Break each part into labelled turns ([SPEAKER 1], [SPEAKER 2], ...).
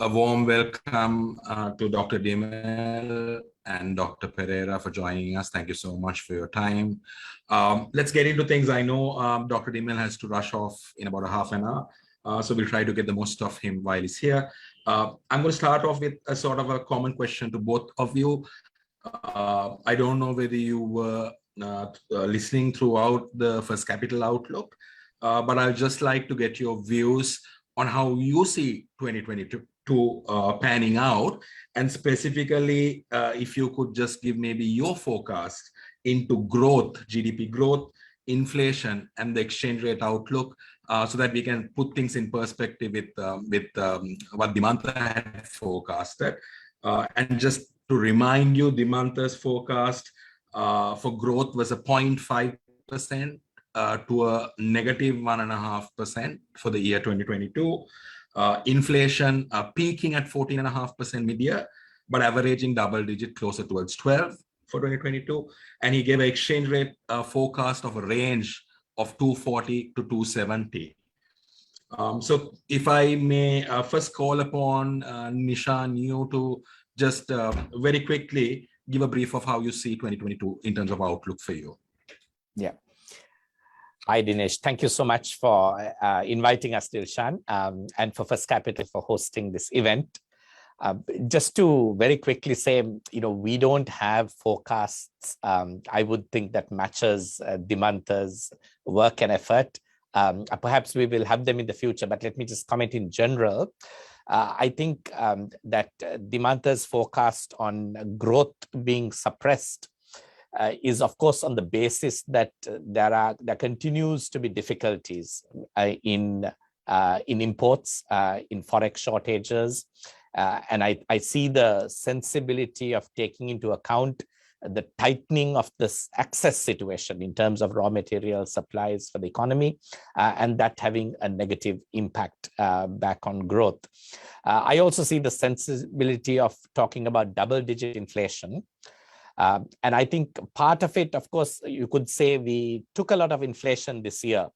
[SPEAKER 1] A warm welcome to Dr. De Mel and Dr. Perera for joining us. Thank you so much for your time. Let's get into things. I know Dr. De Mel has to rush off in about a half an hour, so we'll try to get the most of him while he's here. I'm going to start off with a sort of a common question to both of you. I don't know whether you were listening throughout the First Capital Outlook, but I'd just like to get your views on how you see 2022 panning out, and specifically if you could just give maybe your forecast into growth, GDP growth, inflation, and the exchange rate outlook, so that we can put things in perspective with what Dimantha had forecasted. And just to remind you, Dimantha's forecast for growth was a 0.5% to a negative 1.5% for the year 2022. Inflation peaking at 14.5% mid-year, but averaging double-digit closer towards 12 for 2022. And he gave an exchange rate forecast of a range of 240 to 270. So if I may first call upon Nishan, you to just very quickly give a brief of how you see 2022 in terms of outlook for you.
[SPEAKER 2] Yeah. Hi, Dinesh. Thank you so much for inviting us, Dilshan, and for First Capital for hosting this event. Just to very quickly say, we don't have forecasts, I would think, that matches Dimantha's work and effort. Perhaps we will have them in the future, but let me just comment in general. I think that Dimantha's forecast on growth being suppressed is, of course, on the basis that there continues to be difficulties in imports, in forex shortages, and I see the sensibility of taking into account the tightening of this access situation in terms of raw material supplies for the economy, and that having a negative impact back on growth. I also see the sensibility of talking about double-digit inflation. And I think part of it, of course, you could say we took a lot of inflation this year.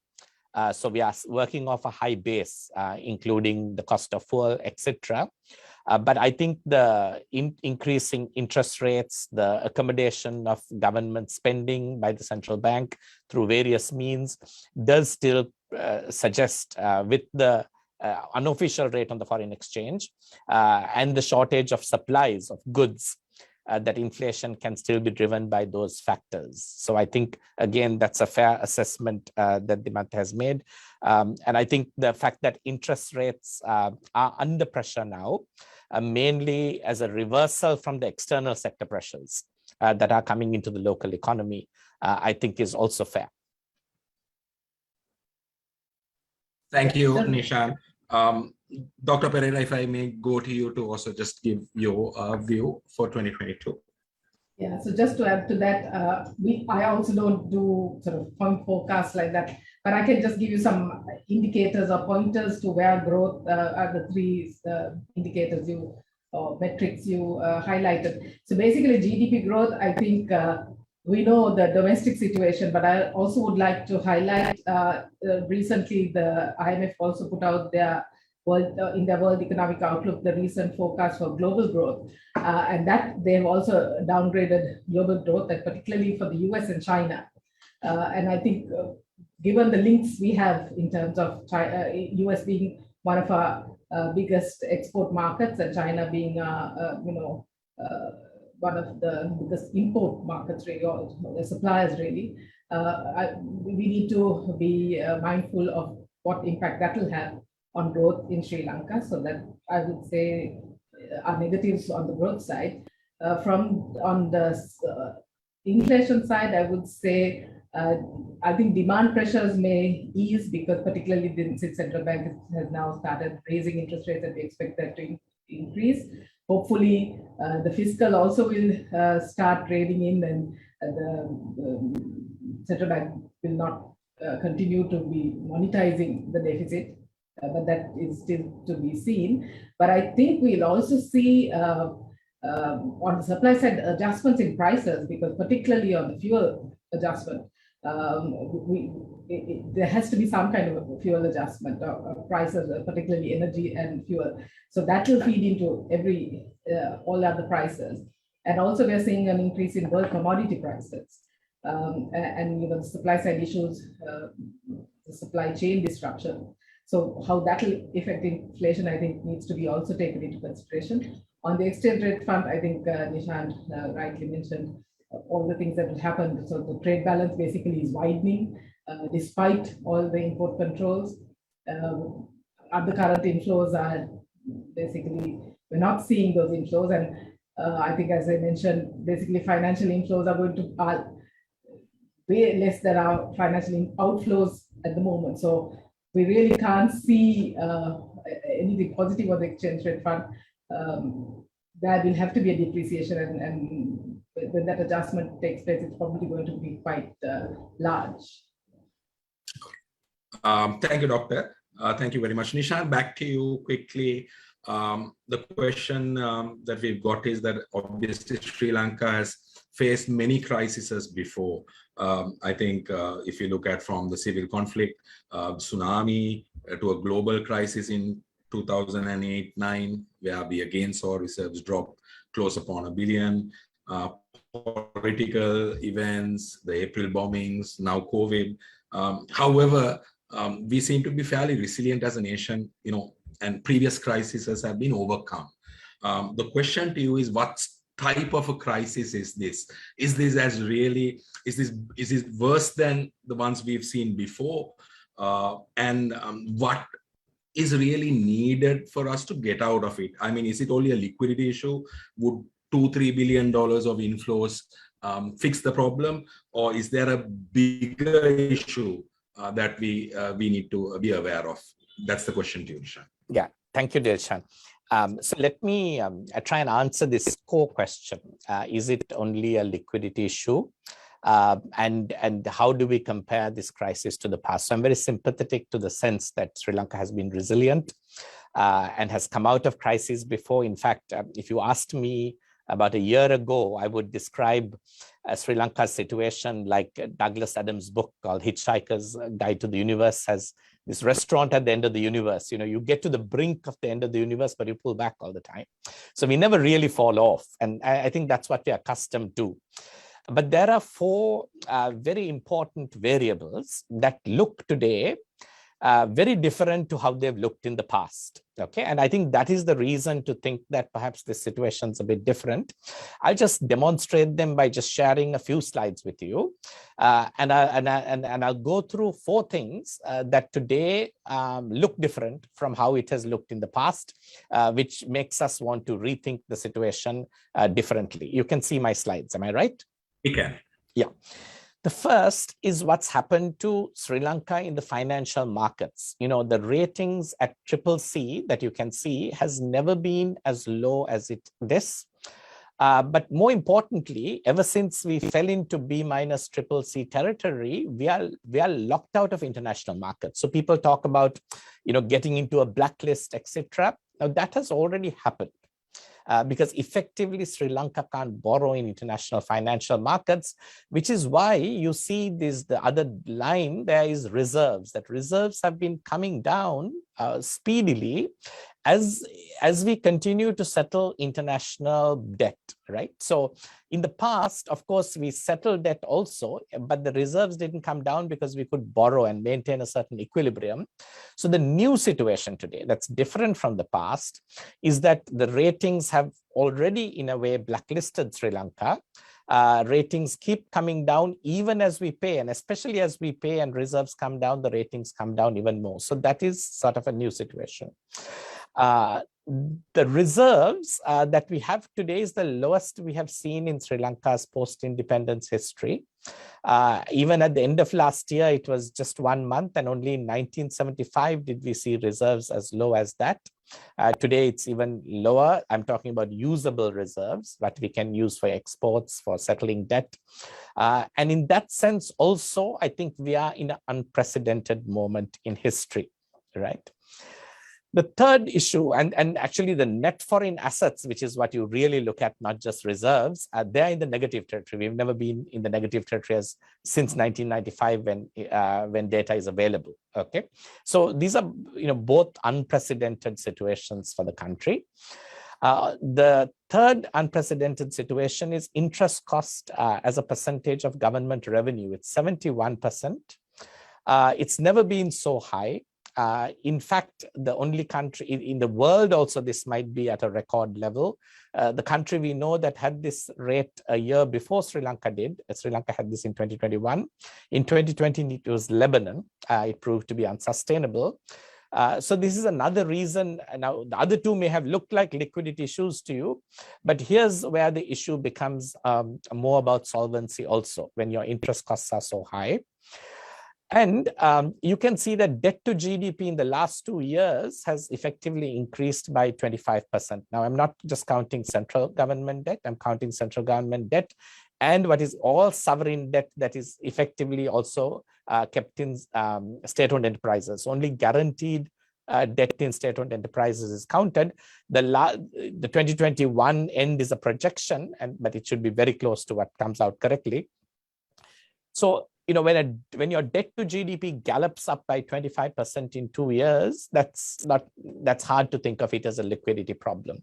[SPEAKER 2] So we are working off a high base, including the cost of fuel, etc. But I think the increasing interest rates, the accommodation of government spending by the central bank through various means does still suggest with the unofficial rate on the foreign exchange and the shortage of supplies of goods, that inflation can still be driven by those factors. So I think, again, that's a fair assessment that Dimantha has made. And I think the fact that interest rates are under pressure now, mainly as a reversal from the external sector pressures that are coming into the local economy, I think is also fair.
[SPEAKER 1] Thank you, Nishan. Dr. Perera, if I may go to you to also just give your view for 2022.
[SPEAKER 3] Yeah, so just to add to that, I also don't do sort of point forecasts like that, but I can just give you some indicators or pointers to where growth are the three indicators or metrics you highlighted. So basically GDP growth, I think we know the domestic situation, but I also would like to highlight recently the IMF also put out their in their World Economic Outlook, the recent forecast for global growth, and that they have also downgraded global growth, and particularly for the US and China. And I think given the links we have in terms of China, US being one of our biggest export markets, and China being one of the biggest import markets, really, or the suppliers, really, we need to be mindful of what impact that will have on growth in Sri Lanka. So that I would say are negatives on the growth side. On the inflation side, I would say I think demand pressures may ease, because particularly the central bank has now started raising interest rates, and we expect that to increase. Hopefully, the fiscal also will start reining in, and the central bank will not continue to be monetizing the deficit. But that is still to be seen. But I think we'll also see on the supply side adjustments in prices, because particularly on the fuel adjustment, there has to be some kind of a fuel adjustment of prices, particularly energy and fuel. So that will feed into all other prices. And also we're seeing an increase in world commodity prices. And the supply side issues, the supply chain disruption. So how that will affect inflation, I think, needs to be also taken into consideration. On the exchange rate front, I think Nishan rightly mentioned all the things that will happen. So the trade balance basically is widening despite all the import controls. Other current inflows are basically, we're not seeing those inflows. And I think, as I mentioned, basically financial inflows are going to way less than our financial outflows at the moment. So we really can't see anything positive on the exchange rate front. There will have to be a depreciation, and when that adjustment takes place, it's probably going to be quite large.
[SPEAKER 1] Thank you, Doctor. Thank you very much. Nishan, back to you quickly. The question that we've got is that obviously Sri Lanka has faced many crises before. I think if you look at from the civil conflict, tsunami, to a global crisis in 2008-9, where we again saw reserves drop close upon $1 billion. Political events, the April bombings, now COVID. However, we seem to be fairly resilient as a nation, and previous crises have been overcome. The question to you is, what type of a crisis is this? Is this worse than the ones we've seen before? And what is really needed for us to get out of it? I mean, is it only a liquidity issue? Would $2-3 billion of inflows fix the problem, or is there a bigger issue that we need to be aware of? That's the question to you, Nishan.
[SPEAKER 2] Yeah, thank you, Dilshan. So let me try and answer this core question. Is it only a liquidity issue? And how do we compare this crisis to the past? So I'm very sympathetic to the sense that Sri Lanka has been resilient and has come out of crises before. In fact, if you asked me about a year ago, I would describe Sri Lanka's situation like Douglas Adams' book called Hitchhiker's Guide to the Universe has this restaurant at the end of the universe. You get to the brink of the end of the universe, but you pull back all the time. So we never really fall off. And I think that's what we're accustomed to. But there are four very important variables that look today very different to how they've looked in the past. Okay, and I think that is the reason to think that perhaps this situation is a bit different. I'll just demonstrate them by just sharing a few slides with you, and I'll go through four things that today look different from how it has looked in the past, which makes us want to rethink the situation differently. You can see my slides. Am I right?
[SPEAKER 1] You can.
[SPEAKER 2] Yeah. The first is what's happened to Sri Lanka in the financial markets. The ratings at CCC that you can see has never been as low as it is. But more importantly, ever since we fell into B- CCC territory, we are locked out of international markets. So people talk about, getting into a blacklist, etc. Now that has already happened. Because effectively Sri Lanka can't borrow in international financial markets, which is why you see the other line there is reserves. That reserves have been coming down speedily as we continue to settle international debt, right? So in the past, of course, we settled debt also, but the reserves didn't come down because we could borrow and maintain a certain equilibrium. So the new situation today that's different from the past is that the ratings have already, in a way, blacklisted Sri Lanka. Ratings keep coming down even as we pay, and especially as we pay and reserves come down, the ratings come down even more. So that is sort of a new situation. The reserves that we have today is the lowest we have seen in Sri Lanka's post-independence history. Even at the end of last year, it was just 1 month, and only in 1975 did we see reserves as low as that. Today, it's even lower. I'm talking about usable reserves, what we can use for exports, for settling debt. And in that sense, also, I think we are in an unprecedented moment in history, right? The third issue, and actually the net foreign assets, which is what you really look at, not just reserves, they're in the negative territory. We've never been in the negative territory since 1995 when data is available. Okay, so these are both unprecedented situations for the country. The third unprecedented situation is interest cost as a percentage of government revenue. It's 71%. It's never been so high. In fact, the only country in the world also, this might be at a record level. The country we know that had this rate a year before Sri Lanka did, Sri Lanka had this in 2021. In 2020, it was Lebanon. It proved to be unsustainable. So this is another reason. Now, the other two may have looked like liquidity issues to you, but here's where the issue becomes more about solvency also, when your interest costs are so high. And you can see that debt to GDP in the last 2 years has effectively increased by 25%. Now, I'm not just counting central government debt, I'm counting central government debt and what is all sovereign debt that is effectively also kept in state-owned enterprises. Only guaranteed debt in state-owned enterprises is counted. The 2021 end is a projection, but it should be very close to what comes out correctly. So, when your debt to GDP gallops up by 25% in 2 years, that's hard to think of it as a liquidity problem.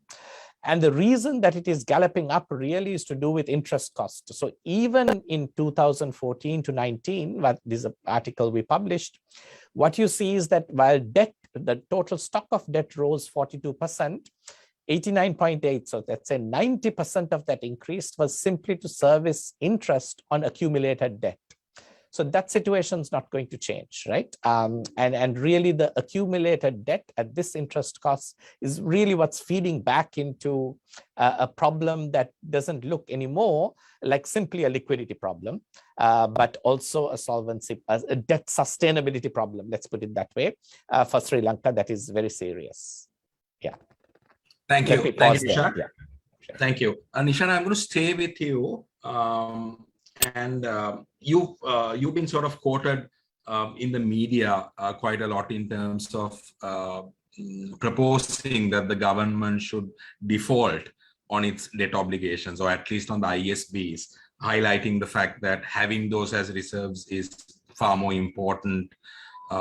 [SPEAKER 2] And the reason that it is galloping up really is to do with interest cost. So even in 2014 to 19, this is an article we published, what you see is that while debt, the total stock of debt rose 42%, 89.8, so let's say 90% of that increase was simply to service interest on accumulated debt. So that situation is not going to change, right? And really the accumulated debt at this interest cost is really what's feeding back into a problem that doesn't look anymore like simply a liquidity problem, but also a solvency, a debt sustainability problem, let's put it that way, for Sri Lanka that is very serious. Yeah.
[SPEAKER 1] Thank you. Thank you, Nishan.
[SPEAKER 2] Yeah. Sure.
[SPEAKER 1] Thank you. Nishan, I'm going to stay with you. You've been sort of quoted in the media quite a lot in terms of proposing that the government should default on its debt obligations, or at least on the ISBs, highlighting the fact that having those as reserves is far more important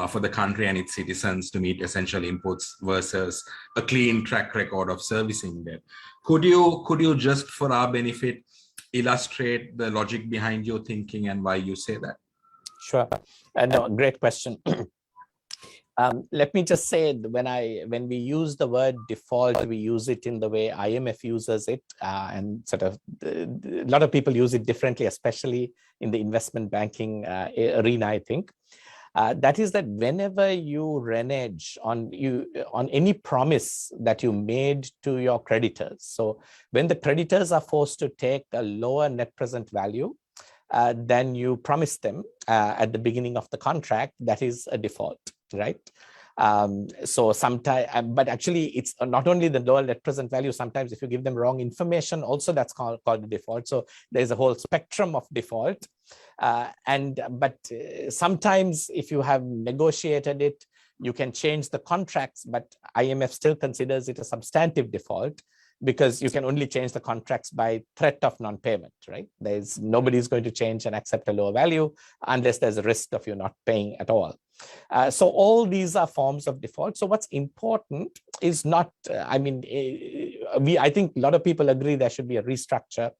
[SPEAKER 1] for the country and its citizens to meet essential inputs versus a clean track record of servicing debt. Could you just, for our benefit, illustrate the logic behind your thinking and why you say that?
[SPEAKER 2] Sure. No, great question. Let me just say, when we use the word default, we use it in the way IMF uses it, and sort of a lot of people use it differently, especially in the investment banking arena, I think. That is that whenever you renege on any promise that you made to your creditors, so when the creditors are forced to take a lower net present value than you promised them at the beginning of the contract, that is a default, right? So sometimes, but actually it's not only the lower net present value, sometimes if you give them wrong information, also that's called a default. So there's a whole spectrum of default. But sometimes if you have negotiated it, you can change the contracts, but IMF still considers it a substantive default because you can only change the contracts by threat of non-payment, right? Nobody's going to change and accept a lower value unless there's a risk of you not paying at all. So all these are forms of default. So what's important is not, I think a lot of people agree there should be a restructure.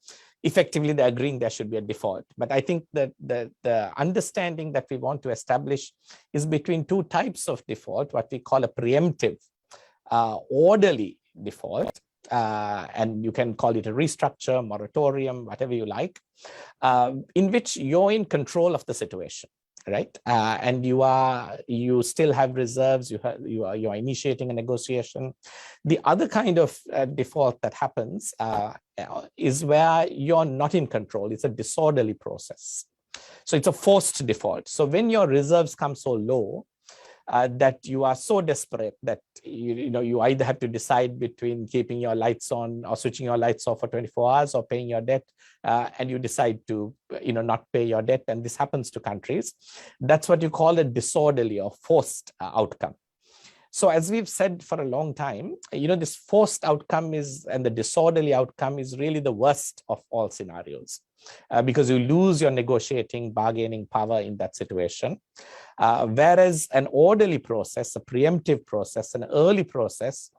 [SPEAKER 2] Effectively, they're agreeing there should be a default. But I think that the understanding that we want to establish is between two types of default, what we call a preemptive, orderly default, and you can call it a restructure, moratorium, whatever you like, in which you're in control of the situation, right? And you still have reserves, you are initiating a negotiation. The other kind of default that happens is where you're not in control. It's a disorderly process. So it's a forced default. So when your reserves come so low that you are so desperate that you either have to decide between keeping your lights on or switching your lights off for 24 hours or paying your debt, and you decide to not pay your debt, and this happens to countries. That's what you call a disorderly or forced outcome. So as we've said for a long time, this forced outcome and the disorderly outcome is really the worst of all scenarios, because you lose your negotiating, bargaining power in that situation. Whereas an orderly process, a preemptive process, an early process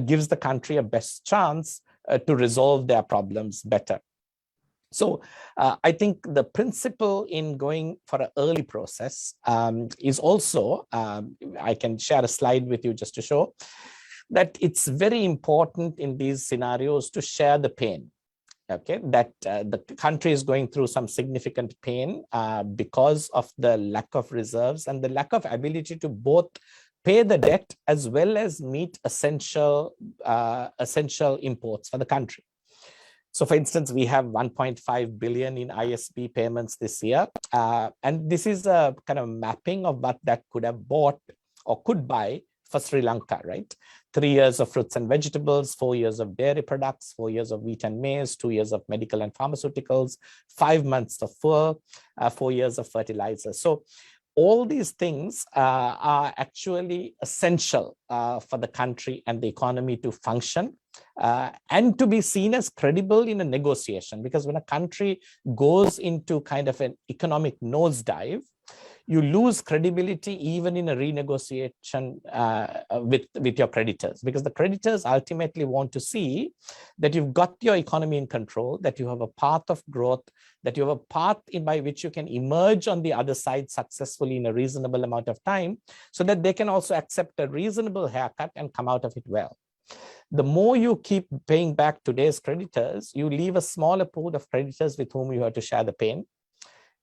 [SPEAKER 2] gives the country a best chance to resolve their problems better. So I think the principle in going for an early process is also, I can share a slide with you just to show that it's very important in these scenarios to share the pain. Okay, that the country is going through some significant pain because of the lack of reserves and the lack of ability to both pay the debt as well as meet essential imports for the country. So for instance, we have 1.5 billion in ISB payments this year. And this is a kind of mapping of what that could have bought or could buy for Sri Lanka, right? 3 years of fruits and vegetables, 4 years of dairy products, 4 years of wheat and maize, 2 years of medical and pharmaceuticals, 5 months of fur, 4 years of fertilizer. So all these things are actually essential for the country and the economy to function and to be seen as credible in a negotiation. Because when a country goes into kind of an economic nosedive, you lose credibility even in a renegotiation with your creditors, because the creditors ultimately want to see that you've got your economy in control, that you have a path of growth, that you have a path by which you can emerge on the other side successfully in a reasonable amount of time, so that they can also accept a reasonable haircut and come out of it well. The more you keep paying back today's creditors, you leave a smaller pool of creditors with whom you have to share the pain.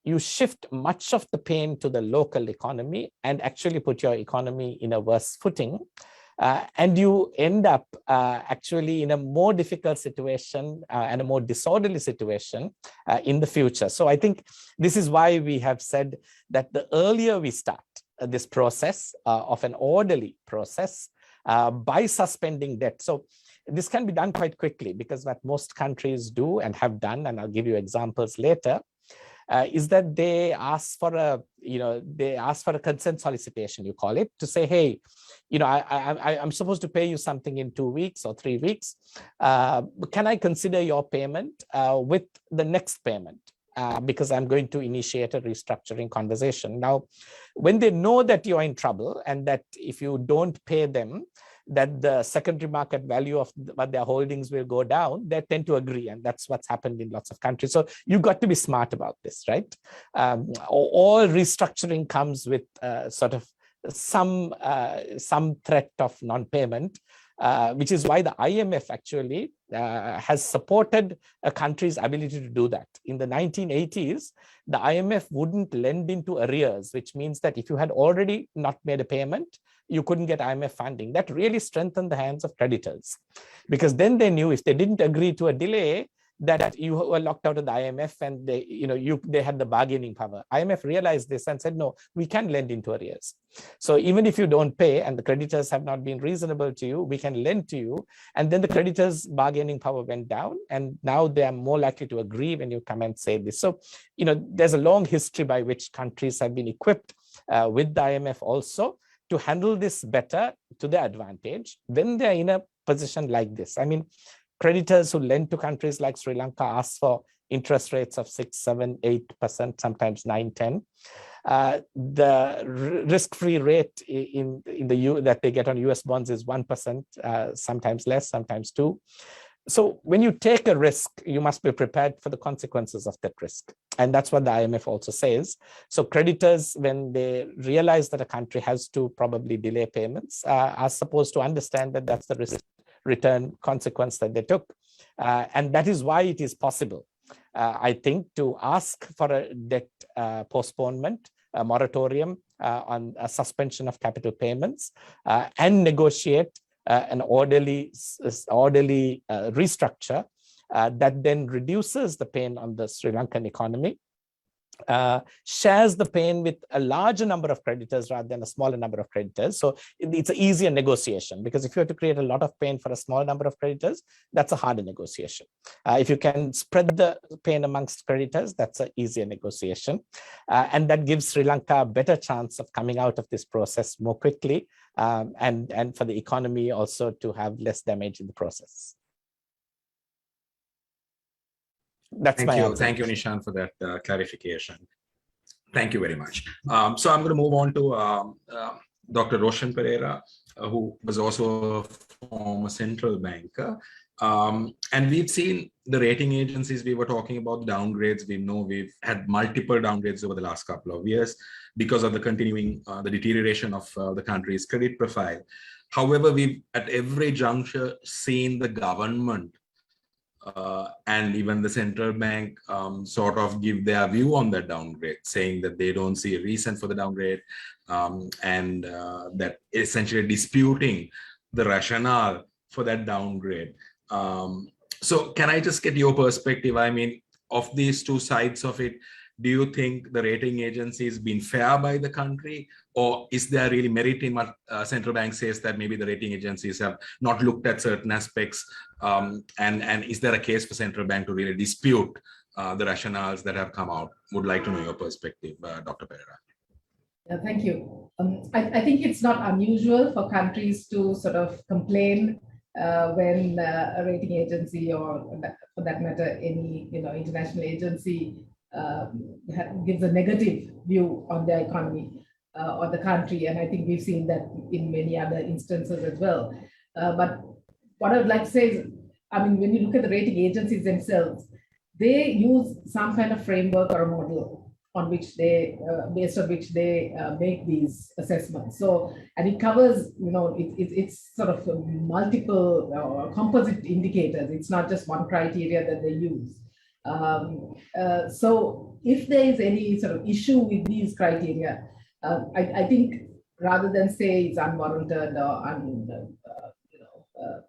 [SPEAKER 2] You shift much of the pain to the local economy and actually put your economy in a worse footing. And you end up actually in a more difficult situation and a more disorderly situation in the future. So I think this is why we have said that the earlier we start this process of an orderly process by suspending debt. So this can be done quite quickly, because what most countries do and have done, and I'll give you examples later, is that they ask for a consent solicitation, you call it, to say, hey, I'm supposed to pay you something in 2 weeks or 3 weeks. Can I consider your payment with the next payment? Because I'm going to initiate a restructuring conversation. Now, when they know that you're in trouble and that if you don't pay them, that the secondary market value of what their holdings will go down, they tend to agree. And that's what's happened in lots of countries. So you've got to be smart about this, right? All restructuring comes with sort of some threat of non-payment, which is why the IMF actually has supported a country's ability to do that. In the 1980s, the IMF wouldn't lend into arrears, which means that if you had already not made a payment, you couldn't get IMF funding. That really strengthened the hands of creditors, because then they knew if they didn't agree to a delay, that you were locked out of the IMF and they had the bargaining power. IMF realized this and said, no, we can lend into arrears. So even if you don't pay and the creditors have not been reasonable to you, we can lend to you. And then the creditors' bargaining power went down, and now they are more likely to agree when you come and say this. So, there's a long history by which countries have been equipped with the IMF also to handle this better to their advantage when they're in a position like this. I mean, creditors who lend to countries like Sri Lanka ask for interest rates of 6, 7, 8%, sometimes 9, 10. The risk-free rate that they get on US bonds is 1%, sometimes less, sometimes 2%. So when you take a risk, you must be prepared for the consequences of that risk. And that's what the IMF also says. So creditors, when they realize that a country has to probably delay payments, are supposed to understand that that's the risk return consequence that they took. And that is why it is possible, I think, to ask for a debt postponement, a moratorium on a suspension of capital payments, and negotiate an orderly restructure that then reduces the pain on the Sri Lankan economy shares the pain with a larger number of creditors rather than a smaller number of creditors. So it's an easier negotiation, because if you have to create a lot of pain for a small number of creditors, that's a harder negotiation. If you can spread the pain amongst creditors, that's an easier negotiation. And that gives Sri Lanka a better chance of coming out of this process more quickly, and for the economy also to have less damage in the process. That's my answer.
[SPEAKER 1] Thank you, Nishan, for that clarification. Thank you very much. So I'm going to move on to Dr. Roshan Perera, who was also a former central banker. And we've seen the rating agencies, we were talking about downgrades. We know we've had multiple downgrades over the last couple of years because of the continuing, the deterioration of the country's credit profile. However, we've at every juncture seen the government and even the central bank sort of give their view on that downgrade, saying that they don't see a reason for the downgrade, and that essentially disputing the rationale for that downgrade. So can I just get your perspective? I mean, of these two sides of it, do you think the rating agency has been fair by the country, or is there really merit in what central bank says that maybe the rating agencies have not looked at certain aspects, and is there a case for central bank to really dispute the rationales that have come out? Would like to know your perspective, Dr. Perera.
[SPEAKER 3] Yeah, thank you. I think it's not unusual for countries to sort of complain when a rating agency, or for that matter, any international agency gives a negative view on their economy or the country, and I think we've seen that in many other instances as well. But what I would like to say is, I mean, when you look at the rating agencies themselves, they use some kind of framework or a model on which they, based on which they make these assessments. So, and it covers, it's sort of multiple composite indicators. It's not just one criteria that they use. So if there is any sort of issue with these criteria, I think rather than say it's unwarranted or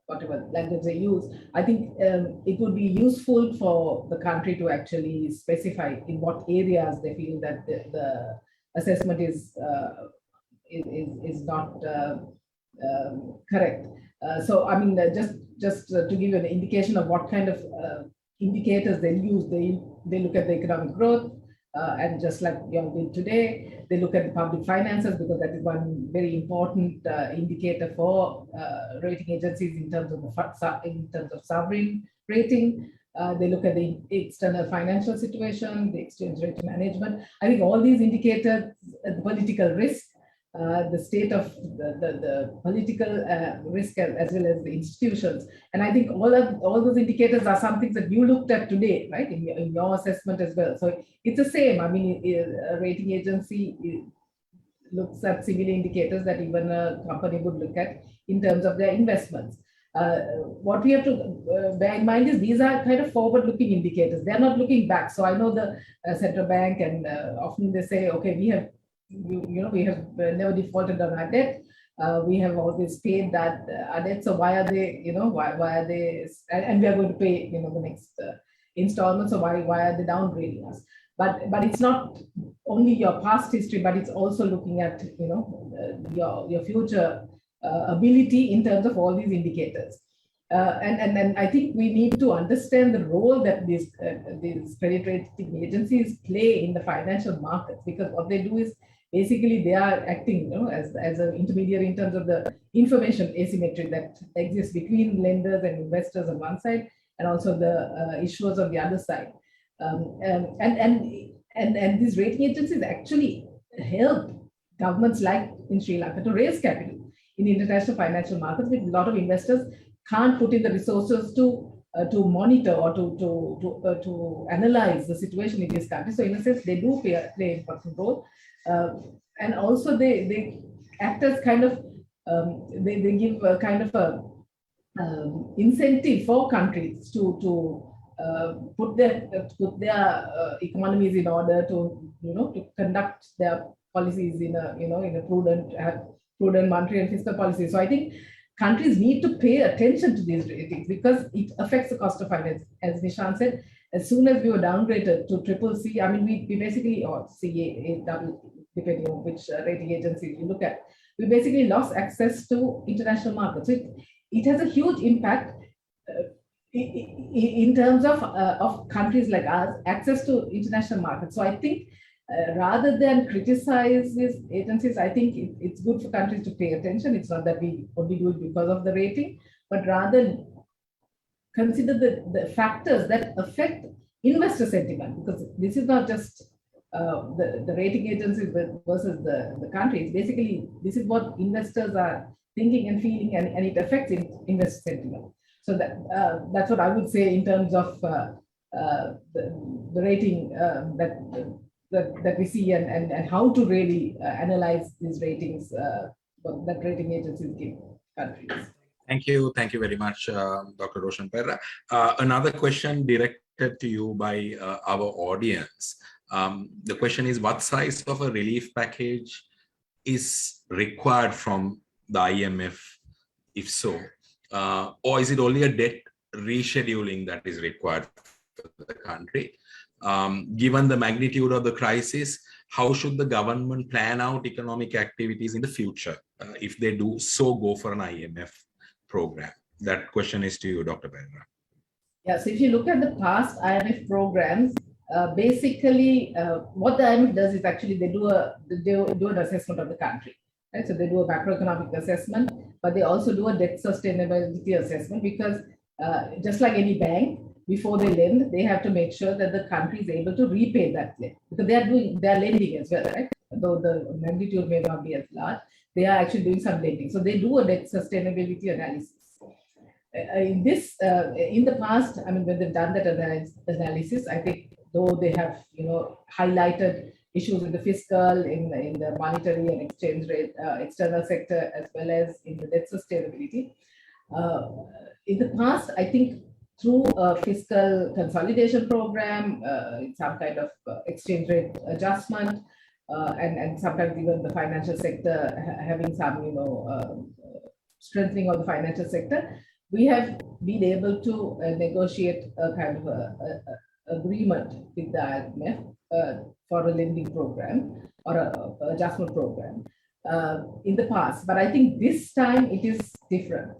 [SPEAKER 3] whatever language they use, I think it would be useful for the country to actually specify in what areas they feel that the assessment is not correct. So I mean, just to give you an indication of what kind of indicators they use, they look at the economic growth, and just like you did today, they look at the public finances, because that is one very important indicator for rating agencies in terms of sovereign rating. They look at the external financial situation, the exchange rate management. I think all these indicators, the political risk, the state of the political risk, as well as the institutions. And I think all those indicators are some things that you looked at today, right, in your assessment as well. So it's the same. I mean, a rating agency looks at similar indicators that even a company would look at in terms of their investments. What we have to bear in mind is these are kind of forward-looking indicators. They're not looking back. So I know the central bank, and often they say, okay, we have never defaulted on our debt. We have always paid that our debt. So why are they, why are they, and we are going to pay, the next installment. So why are they downgrading us? But it's not only your past history, but it's also looking at, your future ability in terms of all these indicators. And I think we need to understand the role that these credit rating agencies play in the financial markets, because what they do is basically they are acting as an intermediary in terms of the information asymmetry that exists between lenders and investors on one side, and also the issuers on the other side. And these rating agencies actually help governments like in Sri Lanka to raise capital in international financial markets, with a lot of investors can't put in the resources to monitor or to analyze the situation in this country. So in a sense, they do play an important role, and also they act as kind of they give a kind of a incentive for countries to put their economies in order, to conduct their policies in a prudent monetary and fiscal policy. So I think countries need to pay attention to these ratings because it affects the cost of finance. As Nishan said, as soon as we were downgraded to triple C, I mean, we basically, or CA, depending on which rating agencies you look at, we basically lost access to international markets. So it has a huge impact in terms of countries like ours, access to international markets. So I think rather than criticize these agencies, I think it's good for countries to pay attention. It's not that we only do it because of the rating, but rather consider the factors that affect investor sentiment, because this is not just the rating agencies versus the countries. Basically, this is what investors are thinking and feeling, and it affects investor sentiment. So that's what I would say in terms of the rating that we see and how to really analyze these ratings that rating agencies give countries.
[SPEAKER 1] Thank you very much, Dr. Roshan Perera. Another question directed to you by our audience. The question is, what size of a relief package is required from the IMF, if so? Or is it only a debt rescheduling that is required for the country? Given the magnitude of the crisis, how should the government plan out economic activities in the future if they do so go for an IMF program? That question is to you, Dr. Perera.
[SPEAKER 3] Yeah, so if you look at the past IMF programs, basically what the IMF does is actually they do an assessment of the country. Right? So they do a macroeconomic assessment, but they also do a debt sustainability assessment, because just like any bank, before they lend, they have to make sure that the country is able to repay that debt, because they are lending as well, right? Though the magnitude may not be as large, they are actually doing some lending. So they do a debt sustainability analysis. In the past, I mean, when they've done that analysis, I think though they have, highlighted issues in the fiscal, in the monetary and exchange rate, external sector, as well as in the debt sustainability. In the past, I think through a fiscal consolidation program, some kind of exchange rate adjustment, and sometimes even the financial sector having some, strengthening of the financial sector, we have been able to negotiate a kind of a agreement with the IMF for a lending program or a adjustment program in the past. But I think this time it is different.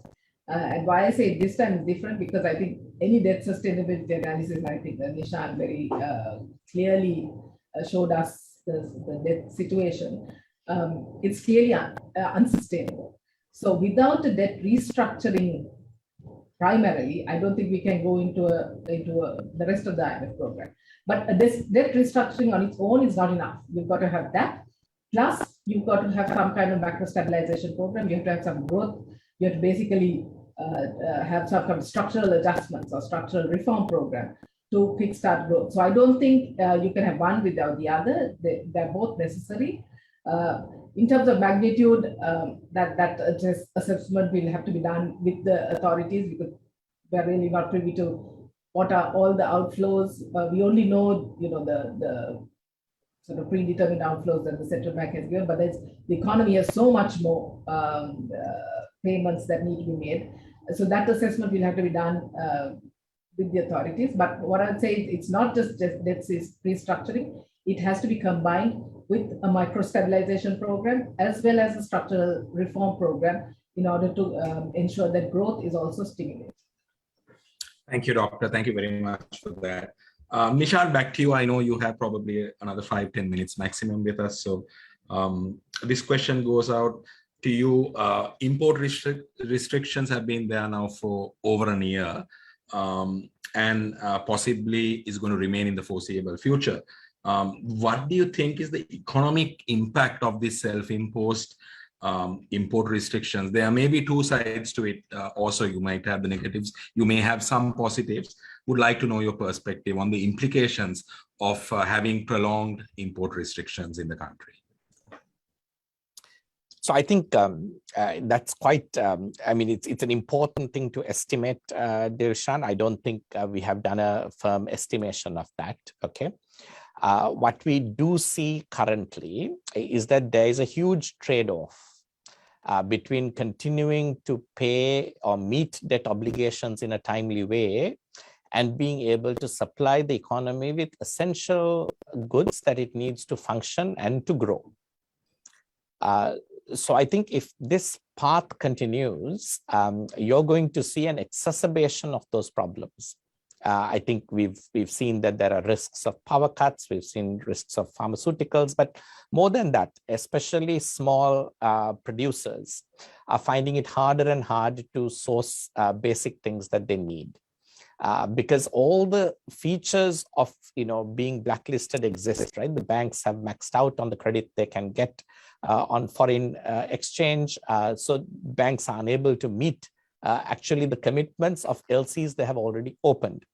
[SPEAKER 3] And why I say this time is different, because I think any debt sustainability analysis, I think Nishan very clearly showed us the debt situation. It's clearly unsustainable. So without a debt restructuring primarily, I don't think we can go into the rest of the IMF program. But this debt restructuring on its own is not enough. You've got to have that. Plus, you've got to have some kind of macro stabilization program. You have to have some growth. You have to basically have some kind of structural adjustments or structural reform program to kickstart growth. So I don't think you can have one without the other. They're both necessary. In terms of magnitude, that assessment will have to be done with the authorities, because we're really not privy to what are all the outflows. We only know, the sort of predetermined outflows that the central bank has given, but the economy has so much more payments that need to be made. So that assessment will have to be done with the authorities. But what I'd say is it's not just debt restructuring. It has to be combined with a micro stabilization program as well as a structural reform program in order to ensure that growth is also stimulated.
[SPEAKER 1] Thank you, Doctor. Thank you very much for that. Nishan, back to you. I know you have probably another 5-10 minutes maximum with us. So this question goes out to you. Import restrictions have been there now for over a year, and possibly is going to remain in the foreseeable future. What do you think is the economic impact of this self-imposed import restrictions? There may be two sides to it. Also, you might have the negatives. You may have some positives. Would like to know your perspective on the implications of having prolonged import restrictions in the country.
[SPEAKER 2] So I think that's quite, it's an important thing to estimate, Dirshan. I don't think we have done a firm estimation of that, okay? What we do see currently is that there is a huge trade-off between continuing to pay or meet debt obligations in a timely way and being able to supply the economy with essential goods that it needs to function and to grow. So I think if this path continues, you're going to see an exacerbation of those problems. I think we've seen that there are risks of power cuts, we've seen risks of pharmaceuticals, but more than that, especially small producers are finding it harder and harder to source basic things that they need. Because all the features of being blacklisted exist, right? The banks have maxed out on the credit they can get on foreign exchange, so banks are unable to meet actually the commitments of LCs they have already opened.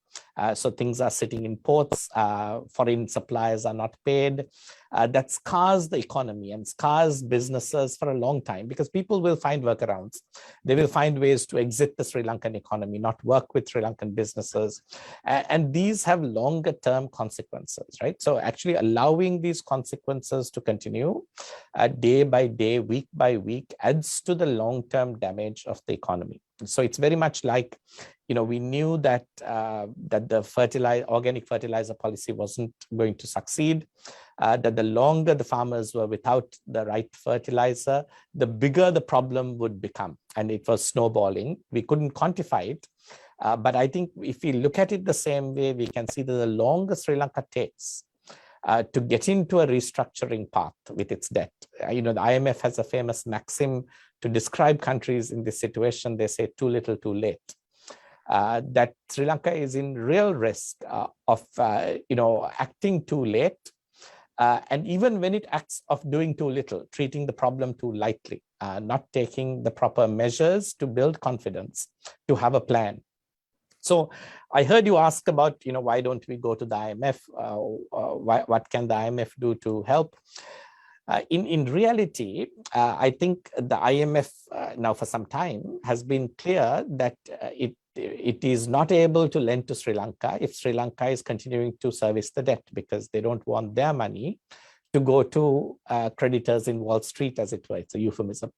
[SPEAKER 2] So things are sitting in ports, foreign suppliers are not paid. That scars the economy and scars businesses for a long time, because people will find workarounds. They will find ways to exit the Sri Lankan economy, not work with Sri Lankan businesses. And these have longer term consequences, right? So actually allowing these consequences to continue day by day, week by week, adds to the long-term damage of the economy. So it's very much like, we knew that that the organic fertilizer policy wasn't going to succeed, that the longer the farmers were without the right fertilizer, the bigger the problem would become. And it was snowballing. We couldn't quantify it. But I think if we look at it the same way, we can see that the longer Sri Lanka takes to get into a restructuring path with its debt. The IMF has a famous maxim to describe countries in this situation. They say too little, too late. That Sri Lanka is in real risk of acting too late, and even when it acts of doing too little, treating the problem too lightly, not taking the proper measures to build confidence, to have a plan. So I heard you ask about, why don't we go to the IMF? What can the IMF do to help? In reality, I think the IMF now for some time has been clear that it is not able to lend to Sri Lanka if Sri Lanka is continuing to service the debt, because they don't want their money to go to creditors in Wall Street, as it were. It's a euphemism.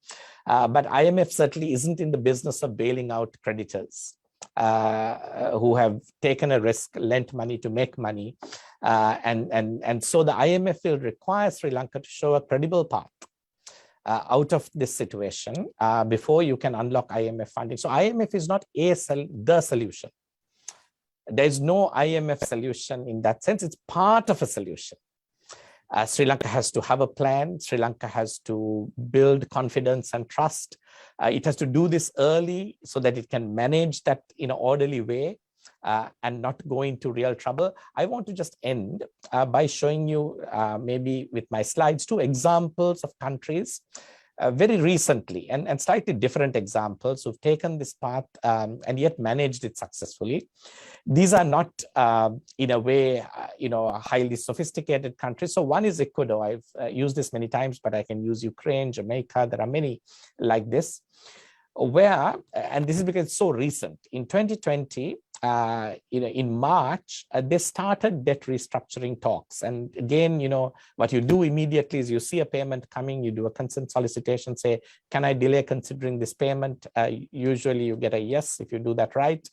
[SPEAKER 2] But IMF certainly isn't in the business of bailing out creditors who have taken a risk, lent money to make money. And so the IMF will require Sri Lanka to show a credible path out of this situation before you can unlock IMF funding. So IMF is not the solution. There's no IMF solution in that sense. It's part of a solution. Sri Lanka has to have a plan. Sri Lanka has to build confidence and trust. It has to do this early so that it can manage that in an orderly way and not go into real trouble. I want to just end by showing you, maybe with my slides, 2 examples of countries very recently, and slightly different examples who've taken this path and yet managed it successfully. These are not, in a way, highly sophisticated countries. So one is Ecuador. I've used this many times, but I can use Ukraine, Jamaica. There are many like this, where, and this is because it's so recent, in 2020, in March, they started debt restructuring talks. And again, what you do immediately is you see a payment coming, you do a consent solicitation, say, can I delay considering this payment? Usually you get a yes if you do that right.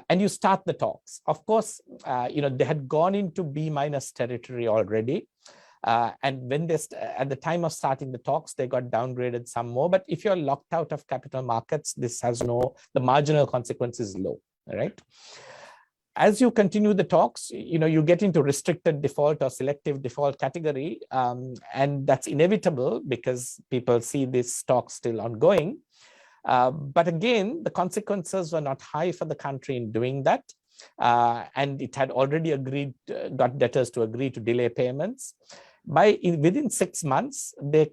[SPEAKER 2] And you start the talks. Of course, they had gone into B- territory already. And when they at the time of starting the talks, they got downgraded some more. But if you're locked out of capital markets, this has the marginal consequence is low, right? As you continue the talks, you get into restricted default or selective default category. And that's inevitable because people see this talk still ongoing. But again, the consequences were not high for the country in doing that. And it had already got debtors to agree to delay payments. Within 6 months, they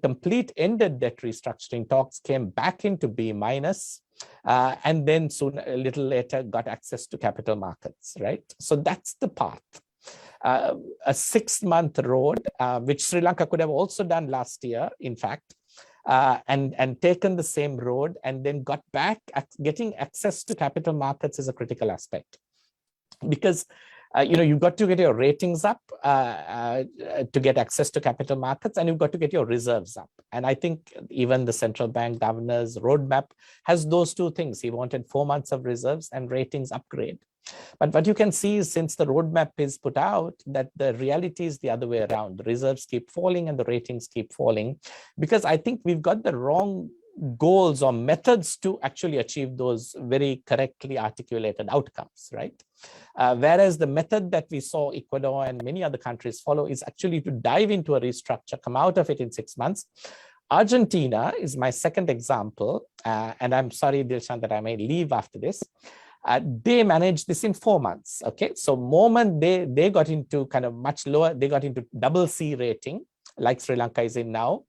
[SPEAKER 2] ended debt restructuring talks, came back into B-, and then soon, a little later, got access to capital markets, right? So that's the path. A 6-month road, which Sri Lanka could have also done last year, in fact, and taken the same road and then got back. Getting access to capital markets is a critical aspect. Because You've got to get your ratings up to get access to capital markets, and you've got to get your reserves up. And I think even the central bank governor's roadmap has those two things. He wanted 4 months of reserves and ratings upgrade. But what you can see is, since the roadmap is put out, that the reality is the other way around. The reserves keep falling and the ratings keep falling, because I think we've got the wrong goals or methods to actually achieve those very correctly articulated outcomes, right? Whereas the method that we saw Ecuador and many other countries follow is actually to dive into a restructure, come out of it in 6 months. Argentina is my second example, and I'm sorry, Dilshan, that I may leave after this. They managed this in 4 months. Okay, so moment they got into kind of much lower, they got into CC rating, like Sri Lanka is in now.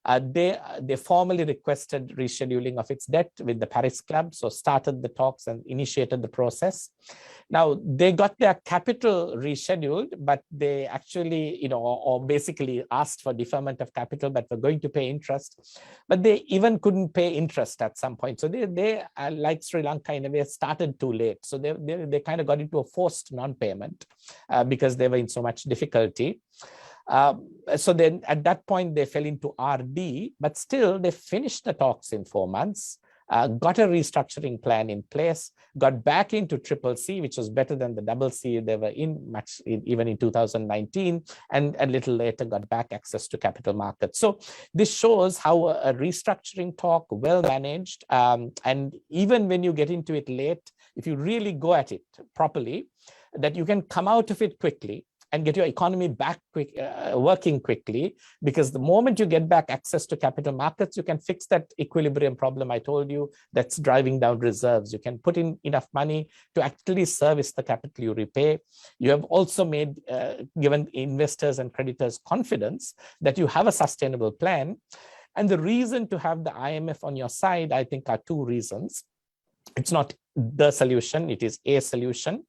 [SPEAKER 2] They formally requested rescheduling of its debt with the Paris Club, so started the talks and initiated the process. Now, they got their capital rescheduled, but they actually, or basically asked for deferment of capital, but were going to pay interest. But they even couldn't pay interest at some point. So they like Sri Lanka, in a way, started too late. So they kind of got into a forced non-payment because they were in so much difficulty. So then at that point, they fell into RD, but still they finished the talks in 4 months, got a restructuring plan in place, got back into CCC, which was better than the CC they were in even in 2019, and a little later got back access to capital markets. So this shows how a restructuring talk, well managed, and even when you get into it late, if you really go at it properly, that you can come out of it quickly and get your economy back working quickly, because the moment you get back access to capital markets, you can fix that equilibrium problem I told you that's driving down reserves. You can put in enough money to actually service the capital you repay. You have also given investors and creditors confidence that you have a sustainable plan. And the reason to have the IMF on your side, I think, are two reasons. It's not the solution, it is a solution.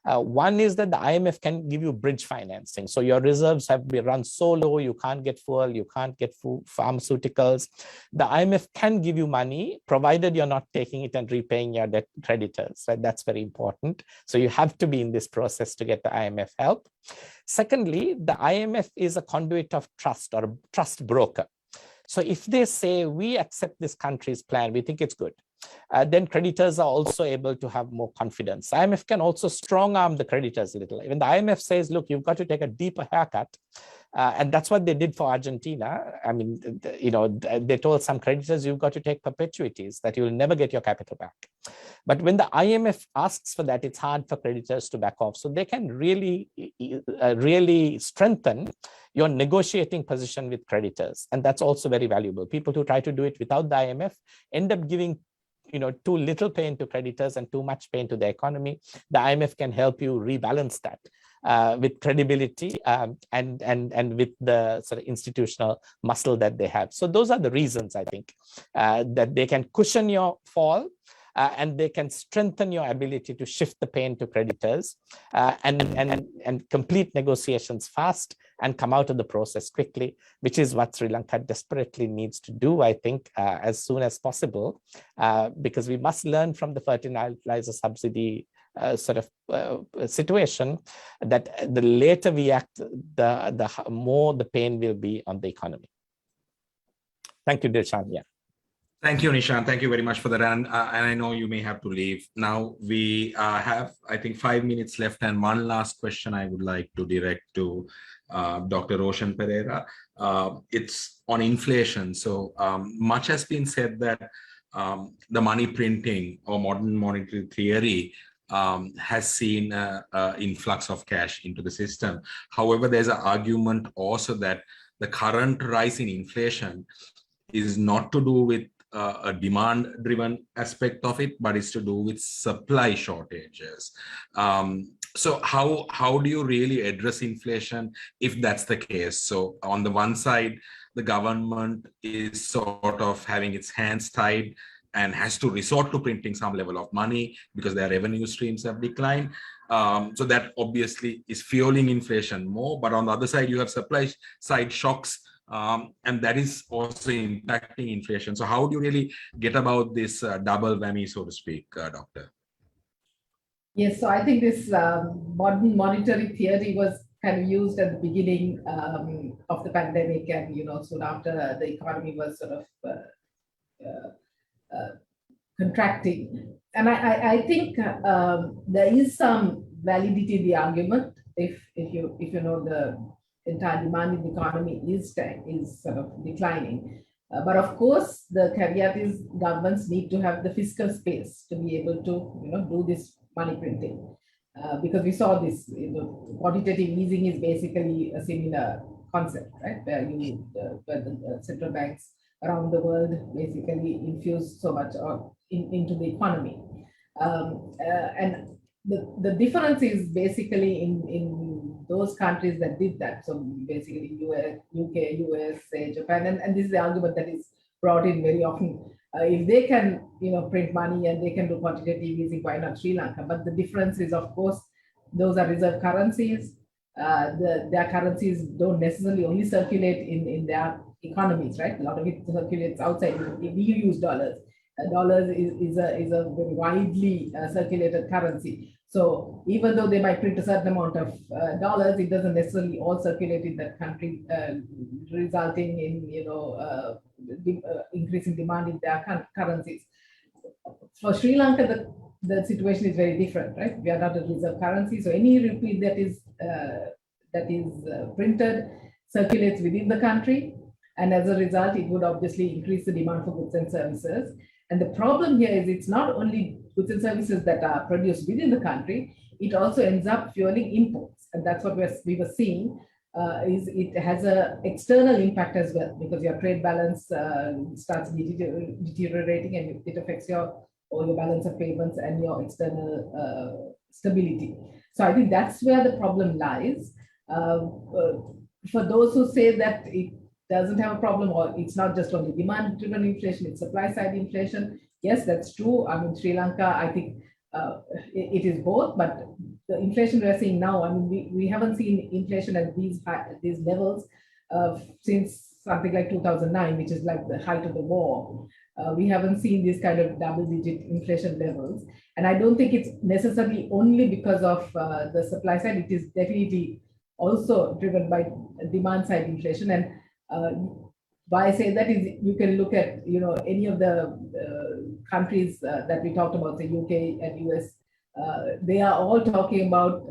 [SPEAKER 2] One is that the IMF can give you bridge financing. So your reserves have been run so low, you can't get fuel, you can't get pharmaceuticals. The IMF can give you money, provided you're not taking it and repaying your debt creditors. Right? That's very important. So you have to be in this process to get the IMF help. Secondly, the IMF is a conduit of trust, or a trust broker. So if they say, we accept this country's plan, we think it's good, then creditors are also able to have more confidence. IMF can also strong arm the creditors a little. Even the IMF says, look, you've got to take a deeper haircut. And that's what they did for Argentina. I mean, they told some creditors, you've got to take perpetuities, that you'll never get your capital back. But when the IMF asks for that, it's hard for creditors to back off. So they can really strengthen your negotiating position with creditors. And that's also very valuable. People who try to do it without the IMF end up giving too little pain to creditors and too much pain to the economy. The IMF can help you rebalance that with credibility and with the sort of institutional muscle that they have. So those are the reasons, I think, that they can cushion your fall and they can strengthen your ability to shift the pain to creditors and complete negotiations fast and come out of the process quickly, which is what Sri Lanka desperately needs to do, I think, as soon as possible, because we must learn from the fertilizer subsidy situation that the later we act, the more the pain will be on the economy. Thank you, Dilshan. Yeah.
[SPEAKER 1] Thank you, Nishan. Thank you very much for that. And I know you may have to leave. Now we have, I think, 5 minutes left. And one last question I would like to direct to Dr. Roshan Perera. It's on inflation. So much has been said that the money printing or modern monetary theory has seen an influx of cash into the system. However, there's an argument also that the current rise in inflation is not to do with a demand-driven aspect of it, but it's to do with supply shortages. So how do you really address inflation if that's the case? So on the one side, the government is sort of having its hands tied and has to resort to printing some level of money because their revenue streams have declined. So that obviously is fueling inflation more. But on the other side, you have supply side shocks, and that is also impacting inflation. So how do you really get about this double whammy, so to speak, Doctor?
[SPEAKER 3] Yes, so I think this modern monetary theory was kind of used at the beginning of the pandemic, and soon after the economy was sort of contracting. And I think there is some validity in the argument if you know the entire demand in the economy is sort of declining. But of course, the caveat is governments need to have the fiscal space to be able to do this money printing. Because we saw this, quantitative easing is basically a similar concept, right? Where the central banks around the world basically infuse so much into the economy. And the difference is basically in those countries that did that. So basically US, UK, US, Japan, and this is the argument that is brought in very often. If they can, print money and they can do quantitative easing, why not Sri Lanka? But the difference is, of course, those are reserve currencies. Their currencies don't necessarily only circulate in their economies, right? A lot of it circulates outside. We use dollars. Dollars is a very widely circulated currency. So even though they might print a certain amount of dollars, it doesn't necessarily all circulate in that country, resulting in increasing demand in their currencies. For Sri Lanka, the situation is very different, right? We are not a reserve currency, so any rupee that is printed circulates within the country, and as a result, it would obviously increase the demand for goods and services. And the problem here is it's not only goods and services that are produced within the country, it also ends up fueling imports. And that's what we were seeing, is it has an external impact as well, because your trade balance starts deteriorating, and it affects your balance of payments and your external stability. So I think that's where the problem lies. For those who say that it doesn't have a problem, or it's not just only demand-driven inflation, it's supply-side inflation. Yes, that's true. I mean, Sri Lanka, I think it is both, but the inflation we're seeing now, I mean, we haven't seen inflation at these levels since something like 2009, which is like the height of the war. We haven't seen this kind of double-digit inflation levels. And I don't think it's necessarily only because of the supply side. It is definitely also driven by demand-side inflation. And why I say that is you can look at any of the countries that we talked about, the UK and US. They are all talking about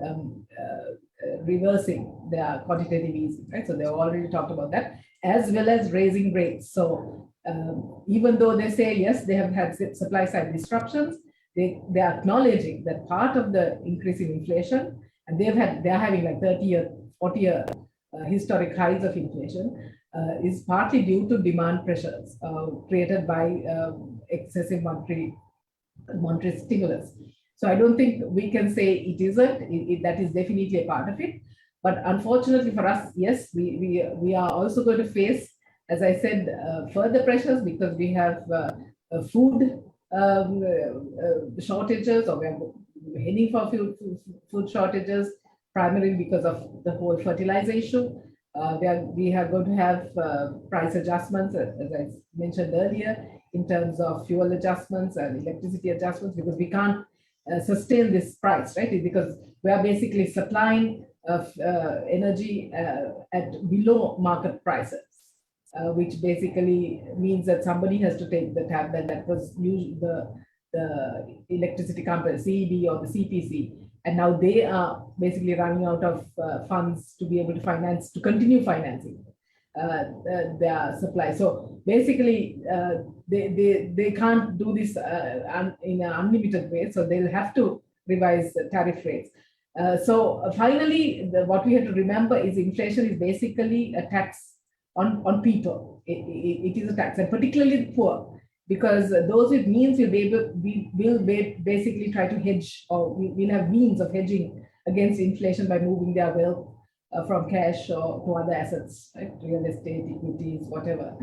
[SPEAKER 3] reversing their quantitative easing, right? So they've already talked about that, as well as raising rates. So even though they say yes, they have had supply side disruptions, they are acknowledging that part of the increase in inflation, and they're having like 30-year, 40-year historic highs of inflation, is partly due to demand pressures created by excessive monetary stimulus. So I don't think we can say it isn't. That is definitely a part of it. But unfortunately for us, yes, we are also going to face, as I said, further pressures, because we have food shortages, or we're heading for food shortages, primarily because of the whole fertilizer issue. We are going to have price adjustments, as I mentioned earlier, in terms of fuel adjustments and electricity adjustments, because we can't sustain this price, right? Because we are basically supplying energy at below market prices, which basically means that somebody has to take the tab, and that was usually the electricity company, CEB or the CPC. And now they are basically running out of funds to be able to continue financing their supply. So basically, they can't do this in an unlimited way. So they'll have to revise the tariff rates. So finally, what we have to remember is inflation is basically a tax on people. It is a tax, and particularly the poor, because those with means will basically try to hedge, or will have means of hedging against inflation by moving their wealth from cash or to other assets, right? Real estate, equities, whatever.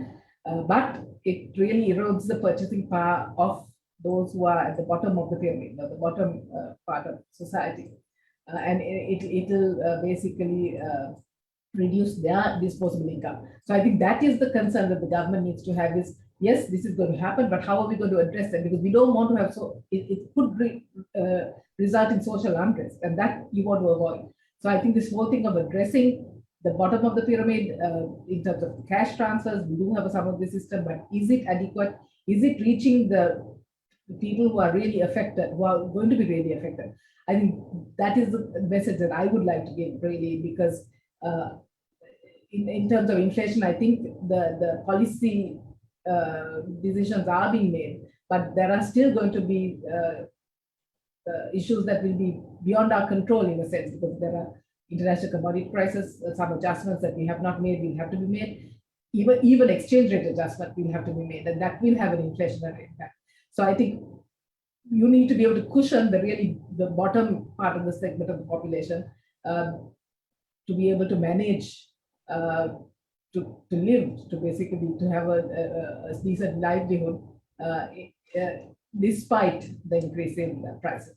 [SPEAKER 3] But it really erodes the purchasing power of those who are at the bottom of the pyramid, or the bottom part of society. And it'll basically reduce their disposable income. So I think that is the concern that the government needs to have, is yes, this is going to happen, but how are we going to address it? Because we don't want to have, it could result in social unrest, and that you want to avoid. So I think this whole thing of addressing the bottom of the pyramid in terms of cash transfers, we do have some of the system, but is it adequate? Is it reaching the people who are really affected, who are going to be really affected? I think that is the message that I would like to give, really, because in terms of inflation, I think the policy decisions are being made, but there are still going to be issues that will be beyond our control in a sense, because there are international commodity prices, some adjustments that we have not made will have to be made. Even exchange rate adjustment will have to be made, and that will have an inflationary impact. So I think you need to be able to cushion the bottom part of the segment of the population to be able to manage to live, to basically to have a decent livelihood despite the increase in prices.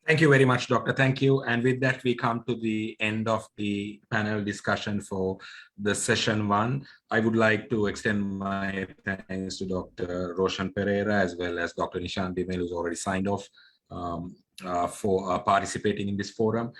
[SPEAKER 1] Thank you very much, Doctor. Thank you. And with that, we come to the end of the panel discussion for the session one. I would like to extend my thanks to Dr. Roshan Perera as well as Dr. Nishan De Mel, who's already signed off for participating in this forum.